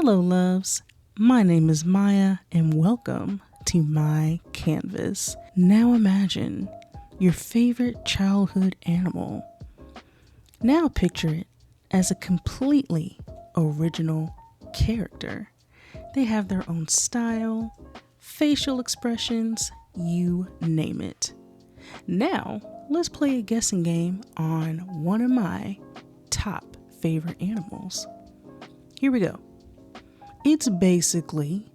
Hello loves, my name is Maya and welcome to my canvas. Now imagine your favorite childhood animal. Now picture it as a completely original character. They have their own style, facial expressions, you name it. Now let's play a guessing game on one of my top favorite animals. Here we go. It's basically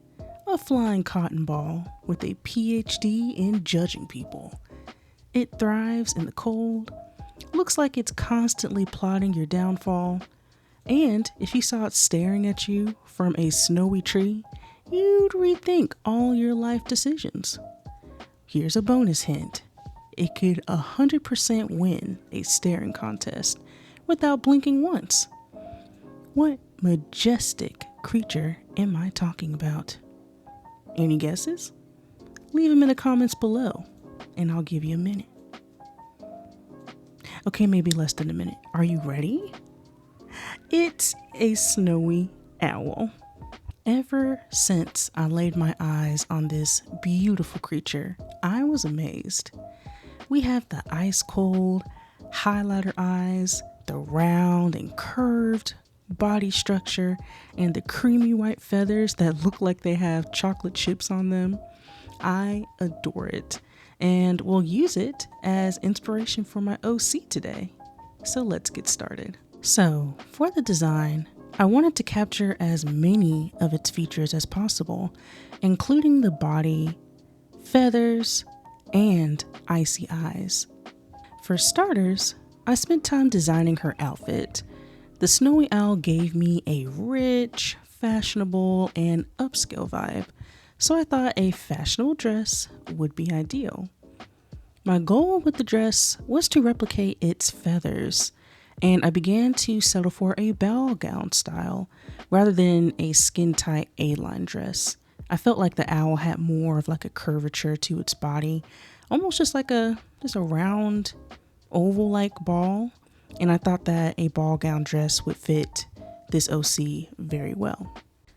a flying cotton ball with a PhD in judging people. It thrives in the cold, looks like it's constantly plotting your downfall, and if you saw it staring at you from a snowy tree, you'd rethink all your life decisions. Here's a bonus hint. It could 100% win a staring contest without blinking once. What majestic creature am I talking about? Any guesses? Leave them in the comments below and I'll give you a minute. Okay, maybe less than a minute. Are you ready? It's a snowy owl. Ever since I laid my eyes on this beautiful creature, I was amazed. We have the ice cold highlighter eyes, the round and curved body structure, and the creamy white feathers that look like they have chocolate chips on them. I adore it and will use it as inspiration for my OC today. So let's get started. So for the design, I wanted to capture as many of its features as possible, including the body, feathers, and icy eyes. For starters, I spent time designing her outfit. The snowy owl gave me a rich, fashionable, and upscale vibe, so I thought a fashionable dress would be ideal. My goal with the dress was to replicate its feathers, and I began to settle for a ball gown style rather than a skin-tight A-line dress. I felt like the owl had more of like a curvature to its body, almost just like a round, oval-like ball. And I thought that a ball gown dress would fit this OC very well.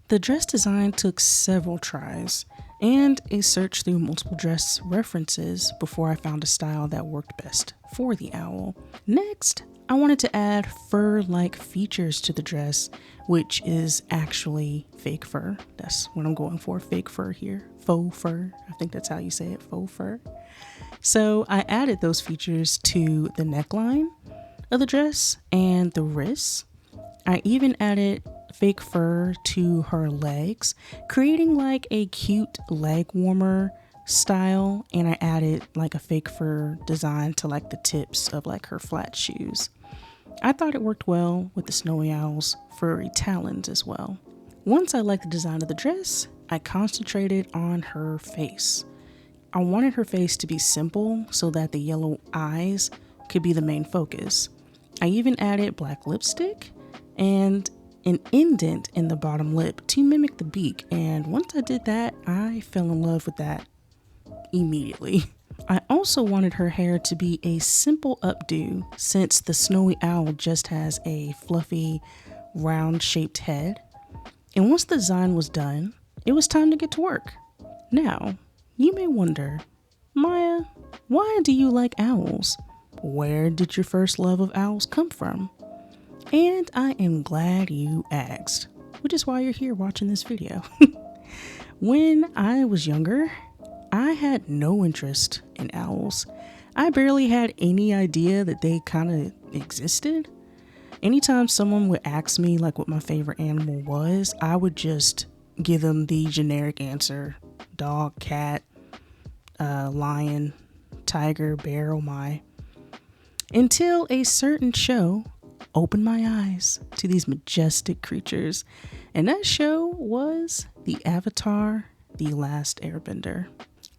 The dress design took several tries and a search through multiple dress references before I found a style that worked best for the owl. Next, I wanted to add fur-like features to the dress, which is actually fake fur. That's what I'm going for, fake fur here. Faux fur, I think that's how you say it, faux fur. So I added those features to the neckline of the dress and the wrists. I even added fake fur to her legs, creating like a cute leg warmer style, and I added like a fake fur design to like the tips of like her flat shoes. I thought it worked well with the snowy owl's furry talons as well. Once I liked the design of the dress, I concentrated on her face. I wanted her face to be simple so that the yellow eyes could be the main focus. I even added black lipstick and an indent in the bottom lip to mimic the beak, and once I did that, I fell in love with that immediately. I also wanted her hair to be a simple updo since the snowy owl just has a fluffy, round-shaped head. And once the design was done, it was time to get to work. Now, you may wonder, Maya, why do you like owls? Where did your first love of owls come from? And I am glad you asked, which is why you're here watching this video. When I was younger, I had no interest in owls. I barely had any idea that they kind of existed. Anytime someone would ask me like what my favorite animal was, I would just give them the generic answer: dog, cat, lion, tiger, bear, oh my. Until a certain show opened my eyes to these majestic creatures, and that show was the Avatar: The Last Airbender.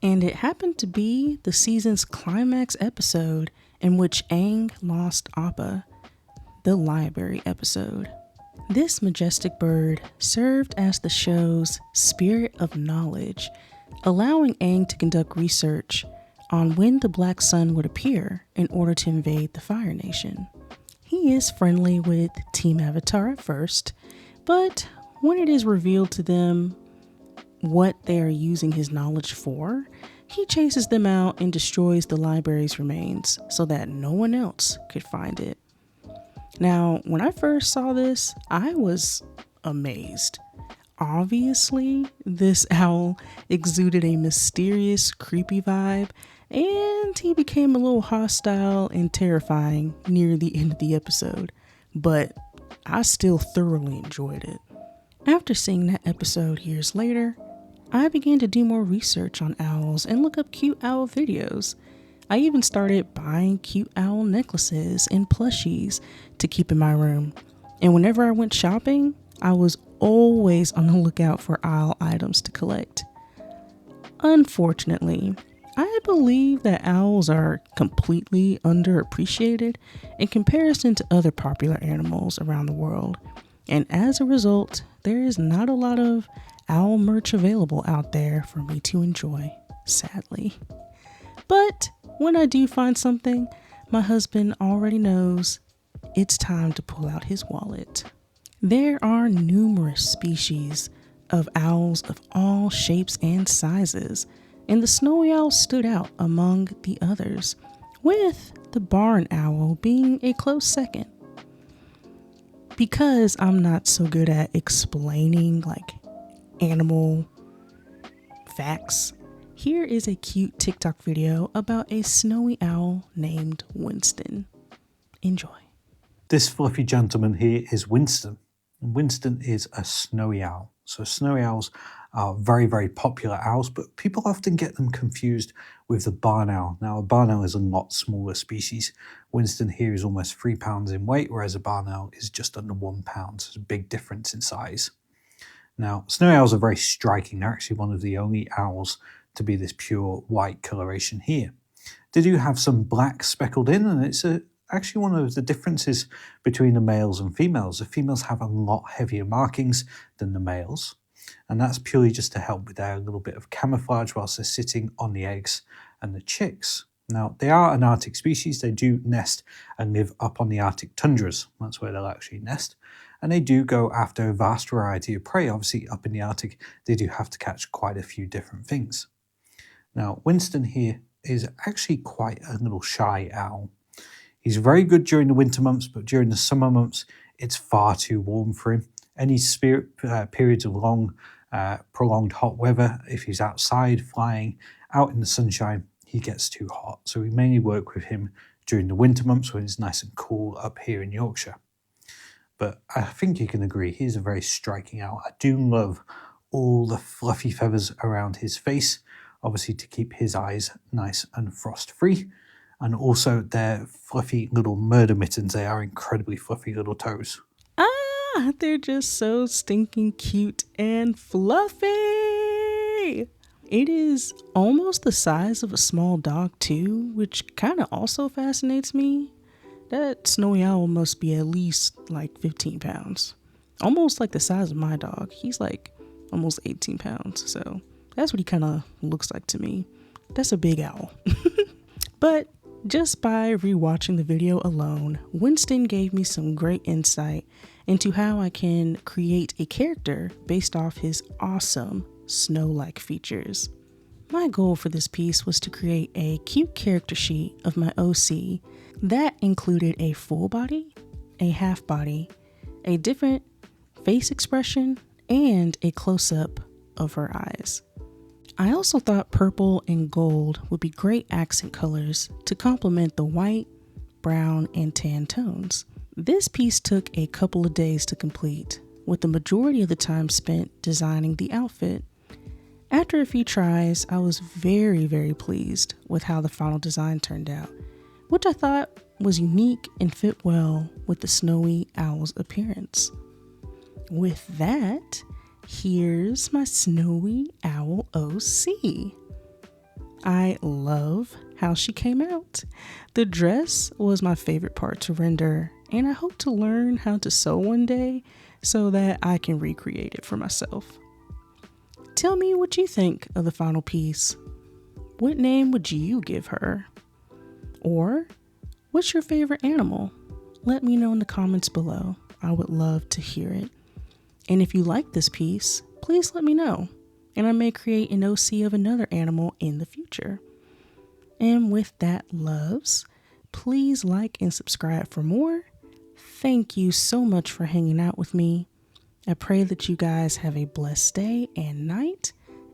And it happened to be the season's climax episode in which Aang lost Appa, the library episode. This majestic bird served as the show's spirit of knowledge, allowing Aang to conduct research on when the Black Sun would appear in order to invade the Fire Nation. He is friendly with Team Avatar at first, but when it is revealed to them what they are using his knowledge for, he chases them out and destroys the library's remains so that no one else could find it. Now, when I first saw this, I was amazed. Obviously, this owl exuded a mysterious, creepy vibe, and he became a little hostile and terrifying near the end of the episode, but I still thoroughly enjoyed it. After seeing that episode years later, I began to do more research on owls and look up cute owl videos. I even started buying cute owl necklaces and plushies to keep in my room. And whenever I went shopping, I was always on the lookout for owl items to collect. Unfortunately, I believe that owls are completely underappreciated in comparison to other popular animals around the world. And as a result, there is not a lot of owl merch available out there for me to enjoy, sadly. But when I do find something, my husband already knows it's time to pull out his wallet. There are numerous species of owls of all shapes and sizes, and the snowy owl stood out among the others, with the barn owl being a close second. Because I'm not so good at explaining animal facts, here is a cute TikTok video about a snowy owl named Winston. Enjoy. This fluffy gentleman here is Winston. And Winston is a snowy owl. So snowy owls are very, very popular owls, but people often get them confused with the barn owl. Now, a barn owl is a lot smaller species. Winston here is almost 3 pounds in weight, whereas a barn owl is just under 1 pound. So there's a big difference in size. Now, snowy owls are very striking. They're actually one of the only owls to be this pure white coloration here. They do have some black speckled in, and it's actually one of the differences between the males and females. The females have a lot heavier markings than the males, and that's purely just to help with their little bit of camouflage whilst they're sitting on the eggs and the chicks. Now, they are an Arctic species. They do nest and live up on the Arctic tundras. That's where they'll actually nest. And they do go after a vast variety of prey. Obviously, up in the Arctic, they do have to catch quite a few different things. Now, Winston here is actually quite a little shy owl. He's very good during the winter months, but during the summer months, it's far too warm for him. Any periods of long, prolonged hot weather, if he's outside flying out in the sunshine, he gets too hot. So we mainly work with him during the winter months when it's nice and cool up here in Yorkshire. But I think you can agree, he's a very striking owl. I do love all the fluffy feathers around his face, obviously to keep his eyes nice and frost-free. And also their fluffy little murder mittens. They are incredibly fluffy little toes. They're just so stinking cute and fluffy. It is almost the size of a small dog too, which kind of also fascinates me. That snowy owl must be at least 15 pounds. Almost like the size of my dog. He's almost 18 pounds. So that's what he kind of looks like to me. That's a big owl. But just by rewatching the video alone, Winston gave me some great insight into how I can create a character based off his awesome snow-like features. My goal for this piece was to create a cute character sheet of my OC that included a full body, a half body, a different face expression, and a close-up of her eyes. I also thought purple and gold would be great accent colors to complement the white, brown, and tan tones. This piece took a couple of days to complete, with the majority of the time spent designing the outfit. After a few tries, I was very, very pleased with how the final design turned out, which I thought was unique and fit well with the snowy owl's appearance. With that, here's my snowy owl OC. I love how she came out. The dress was my favorite part to render, and I hope to learn how to sew one day so that I can recreate it for myself. Tell me what you think of the final piece. What name would you give her? Or what's your favorite animal? Let me know in the comments below. I would love to hear it. And if you like this piece, please let me know, and I may create an OC of another animal in the future. And with that, loves, please like and subscribe for more. Thank you so much for hanging out with me. I pray that you guys have a blessed day and night,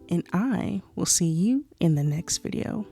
and I will see you in the next video.